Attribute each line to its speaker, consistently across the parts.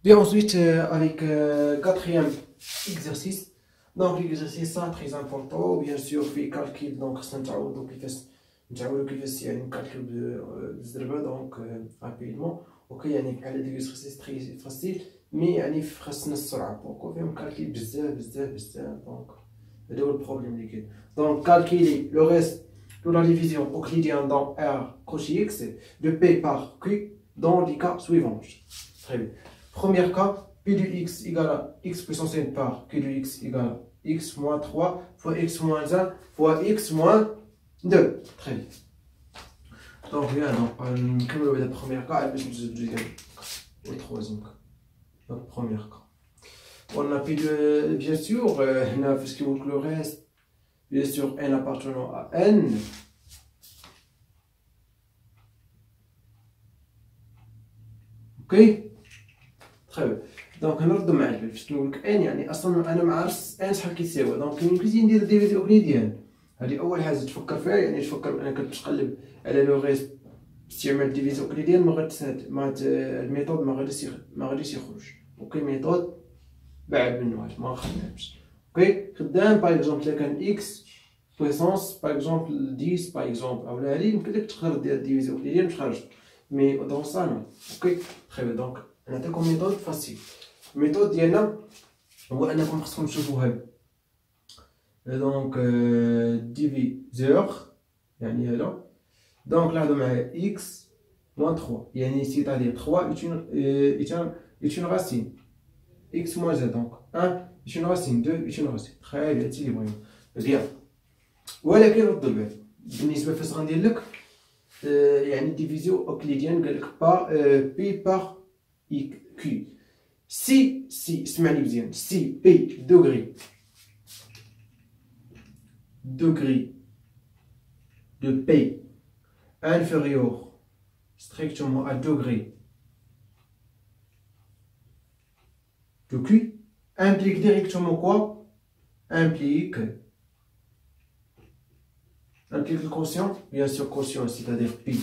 Speaker 1: Bien, ensuite, avec quatrième exercice. Donc, l'exercice, ça, très important. Bien sûr, fait calcul. Donc, c'est un calcul de donc, rapidement. Ok, il y a un exercice très facile. Mais il y a un السرعة. Pourquoi on calcule بزاف. Donc, c'est le problème. Donc, calculer le reste de la division euclidienne dans R crochet X de P par Q dans les cas suivants. Très bien. Premier cas, P de X égale à X puissance n par Q de X égale à X moins 3 fois X moins 1 fois X moins 2. Très bien. Donc, bien, comme le premier cas, et le deuxième cas, le troisième cas. Donc, premier cas. On a P de, bien sûr, on a ce qui vaut le reste, bien sûr, n appartenant à n. Ok? Très bien. دونك نردو مع البال باش نقول لك ان يعني اصلا انا ما عارفش ان شحال كيساوي دونك يمكن ندير ديفيزي اوكليديان. هذه اول حاجه تفكر فيها يعني تفكر انك تقلب على لو غيس باستعمال ديفيزي اوكليديان ما غتسهل ما الميثود ما غاديش يخرج. اوكي ميثود بعد منه ما خدامش. اوكي خدام باغ اكزومبل الا كان اكس بويسونس باغ اكزومبل 10 باغ اكزومبل اولا هذه يمكن لك تقدر دير ديفيزي اوكليديان باش خرج مي دون سا نو. اوكي تري بيان. دونك نعطيكم ميثود فاسيل. الميثود ديالنا هو انكم خصكم تشوفوا هاد دونك ديفيزور يعني هذا دونك لاحظوا معايا اكس موان 3 يعني سيتادير 3 est une racine x moins 1 donc 1 est une racine 2 est une racine. très bien هادشي اللي بغينا. bien ولكن رد البال بالنسبه فاش غندير لك يعني ديفيزيون اوكليديان قال لك با بي بار كي si اسمعني مزيان si p degré de p inférieur strictement à degré de q implique directement quoi? Implique le quotient, bien sûr quotient, c'est-à-dire pi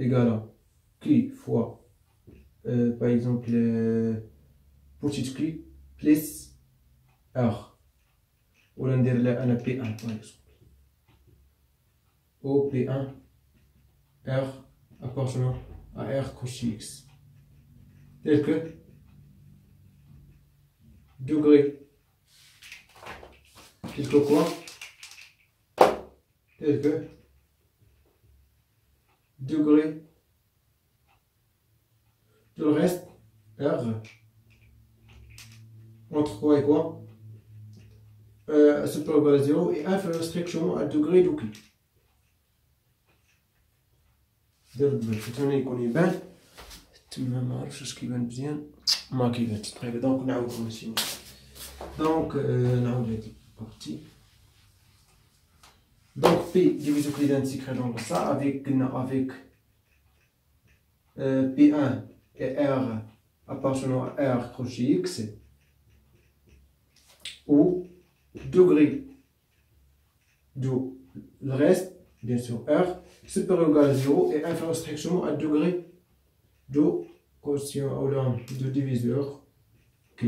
Speaker 1: égale à q fois par exemple petite q plus r ou l'on dirait là un p1 par exemple au p1 r appartenant à r cos x tel que degré quelque quoi tel que degré de le reste R entre quoi et quoi supérieur ou égal à 0 et inférieur strictement à degré de Q. دير بالك ثاني يكون يبان تما ما عرفتش واش كيبان مزيان ما كيبانش. طيب دونك نعاودو ماشي دونك نعاود هادي بارتي. Donc P divisé euclidienne s'écrit donc ça avec P1 et R appartenant à R crochet X ou degré de le reste, bien sûr R, supérieur ou égal à 0 et inférieur strictement à degré de quotient ou de diviseur Q.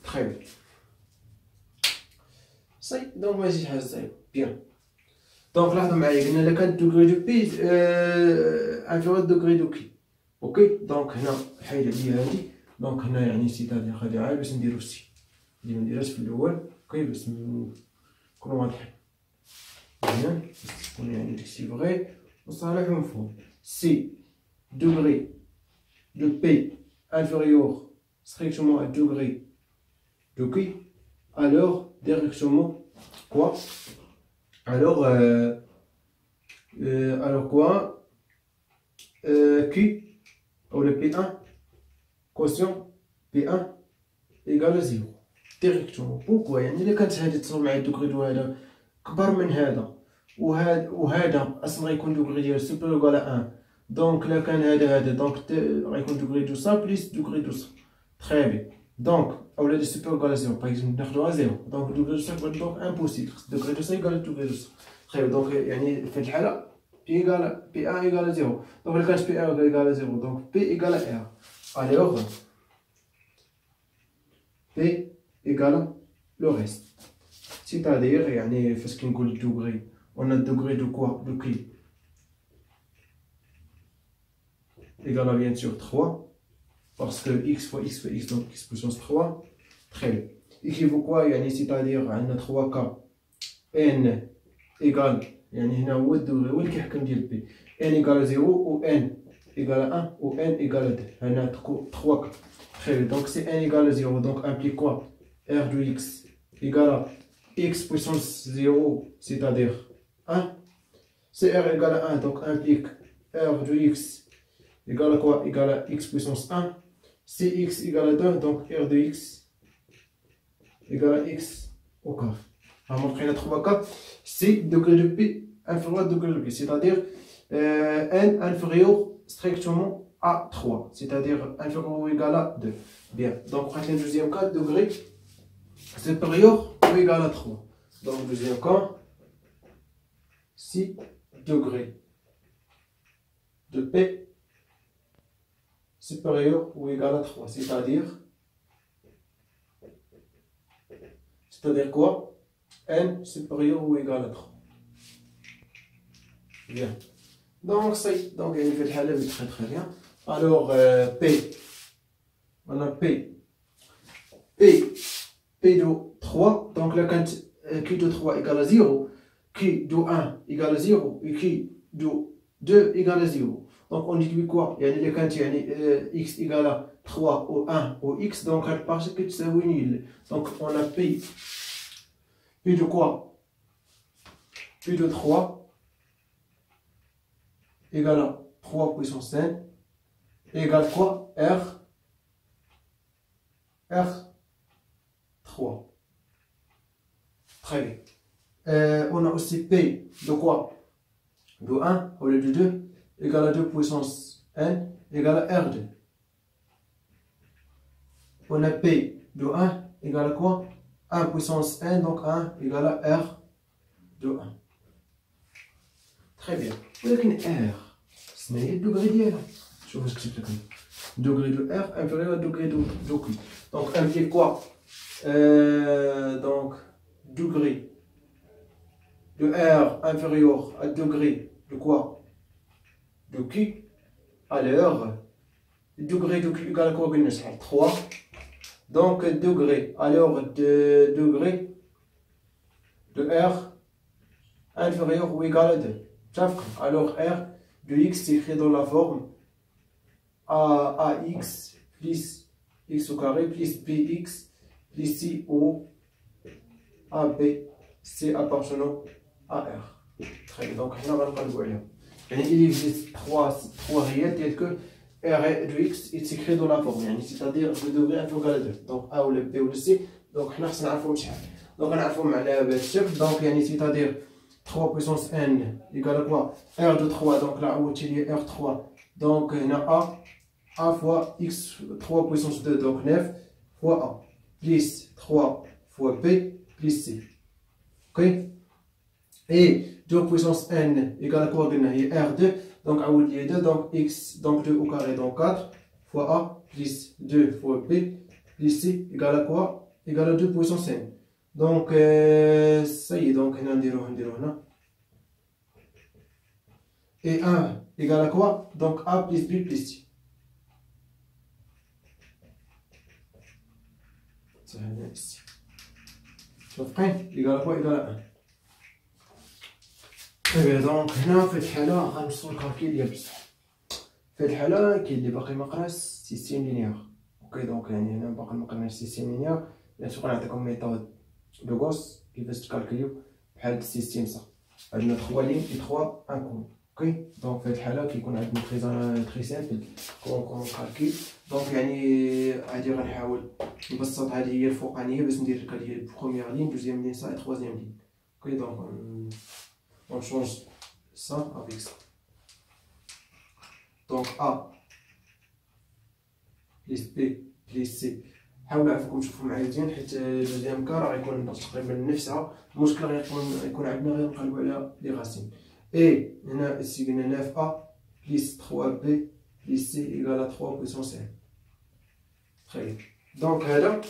Speaker 1: Très bien. صاي دونك ماشي حاجه صعيبه. بيان دونك لاحظوا معايا قلنا الا كان دوغري دو بي انفيريور دوغري دو كي. اوكي دونك هنا حيد عليا هادي دونك هنا يعني سيتادير غادي عاد باش نديرو سي اللي ما نديرهاش في الاول. اوكي باش نكونو واضحين مزيان باش تكون يعني داكشي فغي وصالح ومفهوم. سي دوغري دو بي انفيريور strictement à degré de Q alors directement quoi alors quoi Q ou le P1 quotient P1 égale à 0 directement. pourquoi يعني إلا كانت هادي تصور معايا الدوغري دو هذا كبر من هذا وهذا اصلا غيكون دوغري ديال سوبر égale à 1 دونك إلا كان هذا دونك غيكون دوغري دو سا بليس دوغري دو سا. très bien. Donc ou le supérieur égale à 0 par exemple ناخدو à 0 donc degré de ça donc impossible degré de ça égale degré de ça. très bien. donc يعني في الحاله P1 égale à 0. Donc, le cas P1 égale à 0. Donc, P égale à R. Alors, P égale le reste. C'est-à-dire, parce qu'on a le degré, on a le degré de quoi? De qui? Égale à bien sûr 3. Parce que x fois x, donc x puissance 3. Très bien. Équivaut quoi? C'est-à-dire, on a 3K. N égale, هنا هو الدغري هو اللي كيحكم ديال بي. N égale à 0 ou N égale à 1 ou N égale à 2. On a 3K. Très bien. Donc, c'est N égale à 0. Donc, implique quoi? R de x égale à x puissance 0, c'est-à-dire 1. C'est R égale à 1. Donc, implique R de x égale à quoi? Égale à x puissance 1. C'est x égale à 2. Donc, R de x égale à x au carré. On va montrer la 3K. C'est degré de P inférieur à degré de P. C'est-à-dire N inférieur strictement à 3. C'est-à-dire inférieur ou égal à 2. Bien. Donc, on va le deuxième cas, degré supérieur ou égal à 3. Donc, deuxième cas, si degré de P supérieur ou égal à 3. C'est-à-dire quoi? N supérieur ou égal à 3. Bien. Donc, c'est donc il fait le très très bien. Alors, P. On a P. P de 3. Donc, là, quand Q de 3 égale à 0, Q de 1 égale à 0 et Q de 2 égale à 0. Donc, on dit quoi? Il y a quand x égale à 3 ou 1 ou x. Donc, parce que c'est nul. Donc, on a P. P de quoi? P de 3 égale à 3 puissance n égale quoi? R 3. Très bien. On a aussi P de quoi? De 1 au lieu de 2 égale à 2 puissance n égale à R2. On a P de 1 égale à quoi? 1 puissance n, donc 1 égale à R de 1. Très bien. ولكن R, ce n'est pas le degré d'IR. Je vous explique comme degré de R inférieur au degré de Q. Donc, implique quoi? Donc, degré de R inférieur à degré de quoi? De Q. Alors, degré de Q égale à quoi? 3. Donc, degré, alors de degré de R inférieur ou égal à 2. Alors, R de x s'écrit dans la forme AX plus x au carré plus BX plus C au AB C appartenant à R. Très bien, donc on va le voir. Il existe trois réels tels que R de x est écrit dans la forme, c'est-à-dire le degré inférieur à 2. Donc A ou le B ou le C. Donc on a نعرفهم شحال. Donc نعرفهم على هذا الشكل. Donc c'est-à-dire 3 puissance n égale à quoi? R de 3. Donc là où il y a R3. Donc on a A fois x 3 puissance 2. Donc 9 fois A plus 3 fois P plus C. Ok? Et 2 puissance n égale à quoi? R2. Donc à où il y a 2. Donc x donc 2 au carré. Donc 4 fois A plus 2 fois P plus C égale à quoi? Égale à 2 puissance n. Donc ça y est. Donc on a dit là. Et 1 égale à quoi? Donc A plus B plus C. Ça va ici. شوف prêt? Égale à quoi? Égale à 1. Très bien. Donc هنا في الحالة غنوصلو الكالكيل ديال بصح. في الحالة كاين اللي باقي ما قراش سيستيم لينيير. اوكي دونك هنا باقي ما قرناش سيستيم لينيير. بيان سور غنعطيكم ميثود دو غوس كيفاش تكالكيليو بحال هاد السيستيم صح. عندنا 3 لين و 3 انكون. اوكي دونك في هاد الحالة كيكون عندنا تري سامبل كون كالكيل. دونك هادي غنحاول نبسط. هادي هي الفوقانية باش ندير لك هادي هي البروميير لين دوزيام لين صا تخوازيام لين. اوكي دونك on change ça avec ça. Donc A plus B plus C. حاولوا عافاكم تشوفوا معايا مزيان حيت دوزيام كا راه غيكون تقريبا نفسها. المشكل غيكون عندنا غير نقلبوا على لي غاسين. Et ici, 9A plus 3B plus C égale à 3 puissance n. Très bien. Donc, là,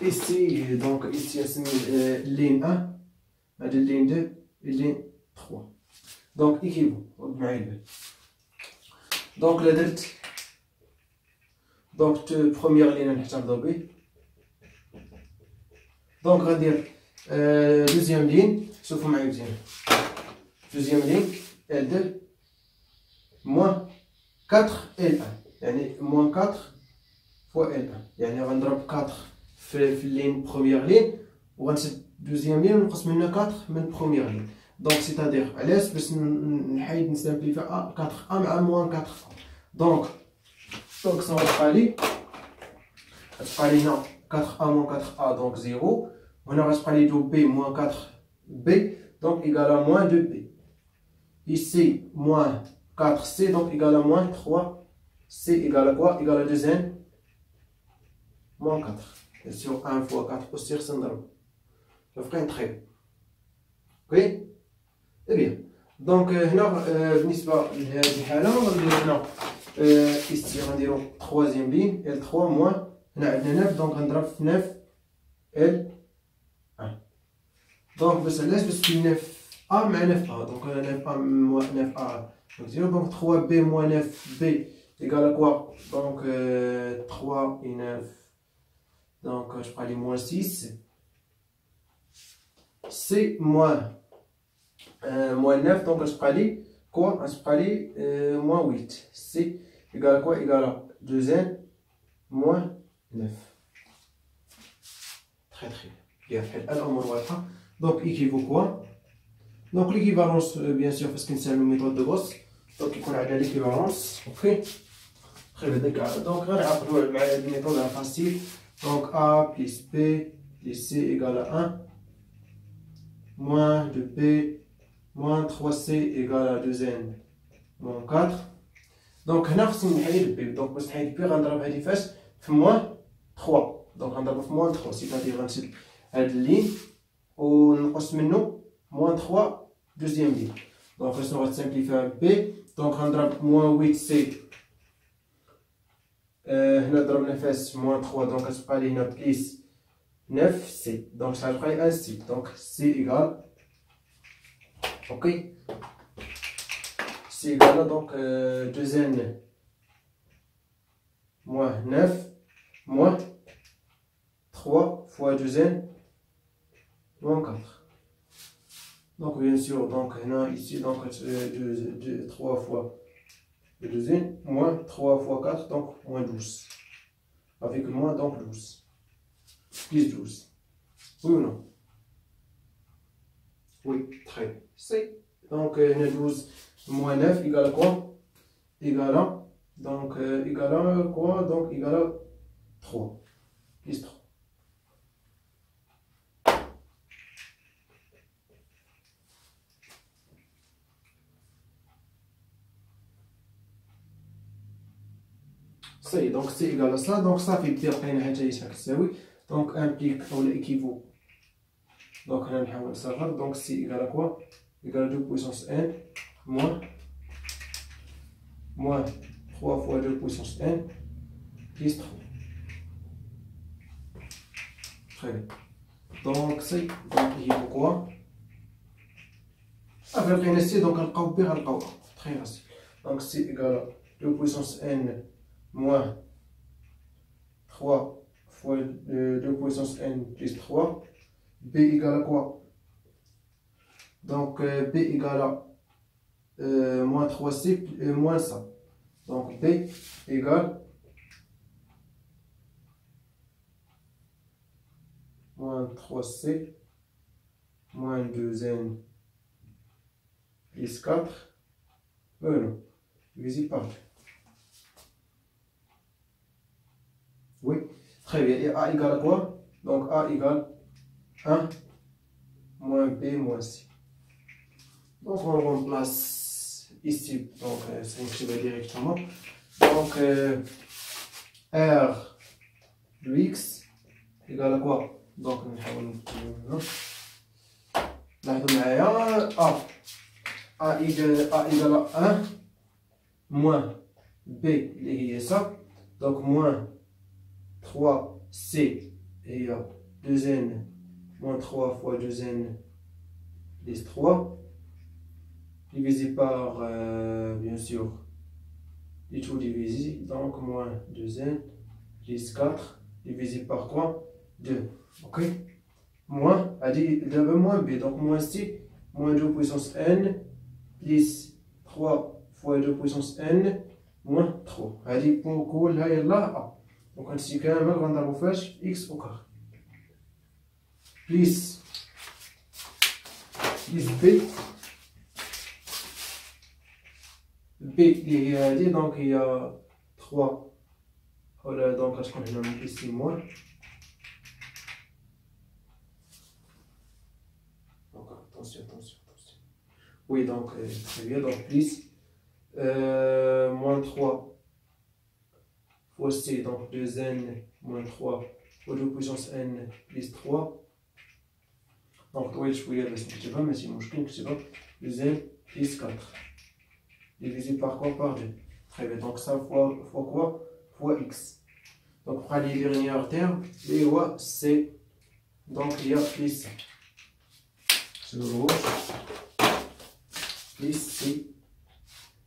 Speaker 1: ici, c'est ligne 1, ligne 2 et ligne 3. Donc, équivaut. Donc, la dette. Donc, première ligne, on va donc, on va dire deuxième ligne, sauf que deuxième ligne, L2, moins 4 L1. يعني moins 4 fois L1. يعني غنضرب 4 في اللين première ligne وغنسد deuxième ligne ونقص منها 4 من première ligne. Donc, c'est-à-dire, علاش باش نحيد نسامبليفي 4A مع moins 4A. Donc, ça va تبقى لي هنا 4A moins 4A, donc 0. On a parlé de B moins 4B, donc égal à moins 2B. Ici, moins 4C, donc égal à moins 3C égal à quoi? Égal à 2N moins 4. Bien sûr, 1 fois 4 au sur syndrome. Je ferai un trait. Ok? Eh bien. Donc, بالنسبة لهذه الحالة غنديرو هنا ici غنديرو troisième ligne L3 moins هنا عندنا 9 donc غنضرب في 9 L. Donc, باش 9A مع 9A. Donc, 9A moins 9A. Donc, 3B moins 9B égale à quoi? Donc, 3 et 9. Donc, je prends les moins 6. C moins 9. Donc, je prends les quoi? Je prends les moins 8. C égale à quoi? Égale à 2N moins 9. Très bien. Bien. Donc, équivaut quoi? Donc, l'équivalence, bien sûr, parce que c'est une méthode de Gauss. Donc, il y a l'équivalence. Ok? Très bien. Donc, on a une méthode facile. Donc, A plus B plus C égale à 1. Moins 2B moins 3C égale à 2N moins 4. Donc, on a fait B. Donc, on a fait غنضرب هذه فاش في moins 3. Donc, غنضرب في moins 3. C'est-à-dire, غنشد هاد اللين ونقص منه moins 3 deuxième ligne. Donc, on va simplifier B. Donc, on va moins 8C. On va faire moins 3. Donc, on va aller plus 9C. Donc, ça va être 1C. Donc, C égale. Ok. C égale donc 2N moins 9 moins 3 fois 2N moins 4. Donc, bien sûr, donc, ici, donc, 3 fois 2N, moins 3 fois 4, donc, moins 12. Avec moins, donc, 12. Plus 12. Oui ou non? Oui, très bien. C'est. Donc, 12 moins 9 égale à quoi? Égale à, donc, égale à quoi? Donc, égale à 3. Plus 3. صحيح. donc c'est égal à ça. donc صافي دير لقينا حاجه اش كتساوي donc implique ou équivaut. donc هنا نحاول نصغر. donc c'est égal à quoi? égal à 2 puissance n moins 3 fois 2 puissance n plus 3. Très bien. donc c'est donc équivaut quoi? صافي لقينا سي donc غنلقاو بي غنلقاو très facile. donc c'est égal à 2 puissance n moins 3 fois 2 puissance n plus 3. B égale à quoi? Donc, B égale à moins 3C moins ça. Donc, B égale moins 3C moins 2N plus 4. Non, divisé par 2. Oui, très bien. Et A égale à quoi? Donc, A égale 1 moins B moins C. Donc, on remplace ici. Donc, ça inscrit directement. Donc, R de X égale à quoi? دونك نحاول نكتبو هنا. لاحظوا معايا A égale à 1 moins B اللي هي ça. Donc moins 3C et 2N moins 3 fois 2N plus 3 divisé par bien sûr et tout divisé, donc moins 2N plus 4 divisé par quoi 2. Ok, moins a dit d'abord moins B, donc moins C moins 2 puissance N plus 3 fois 2 puissance N moins 3. هذه كلها يلا A. Donc هادشي كامل غنضربو فاش X au carré plus B اللي هي هادي دونك هي 3 ولا دونك غتكون هنا ici moins. Donc attention. Oui, donc très bien, donc plus moins 3 fois C, donc 2N moins 3 fois 2 puissance N plus 3. Donc طويل شوية باش نكتبها ماشي مشكل نكتبها 2N plus 4 divisé par quoi? Par 2. Très bien, donc ça fois quoi? Fois X. Donc pour les derniers termes, les voies C, donc il y a plus C. C'est le gauche. Plus C.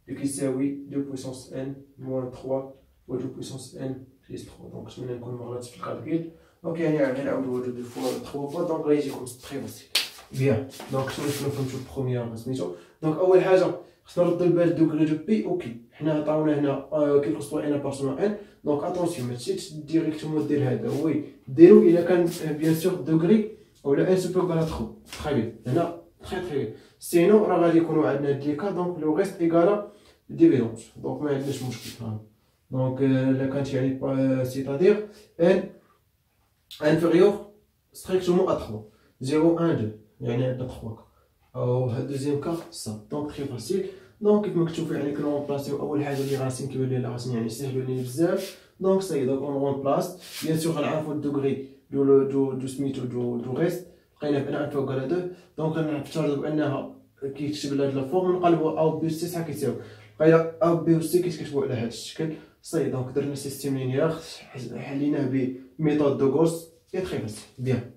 Speaker 1: Et qui c'est oui, 2 puissance N moins 3 fois 2 puissance N plus 3. Donc je vais vous montrer le calcul. Donc il y a un autre 2 fois 3 fois, donc là il est très facile. Bien, donc je vais vous faire la première mission. Donc أول حاجة خصنا نردو البال دوغري دو بي اوكي. حنا عطاونا هنا كيف خصو ان بارسون ان. دونك اتونسيون ما تمشيش ديريكتومون دير هذا، وي ديرو الا كان بيان سور دوغري ولا ان سوبر على 3. تري بيان هنا تري بيان. سينو راه غادي يكونوا عندنا هاد لي كا دونك لو ريست ايكالا ديفيدونس. دونك ما عندناش مشكل. دونك الا كانت يعني سيتادير ان انفيريور ستريكتومون ا 3 0 1 2 يعني عندنا 3 كا. او هاد دوزيام كا صا. دونك تري فاسيل. دونك كيف ما كتشوفوا يعني كنرومبلاسيو اول حاجه اللي راسين كيبان لي راسين يعني سهلوا لي بزاف. دونك سي دونك اون رومبلاس بيان سور غنعرفوا الدوغري دو سميتو دو ريست لقينا بان ان فوق على 2. دونك غنفترضوا بانها كيكتب لهاد لا فورم نقلبوا او بي سي شحال كيساوي لقينا او بي سي كيتكتبوا على هاد الشكل. سي دونك درنا سيستيم لينيير حليناه بميثود دو غوس اي تري فاسيل. بيان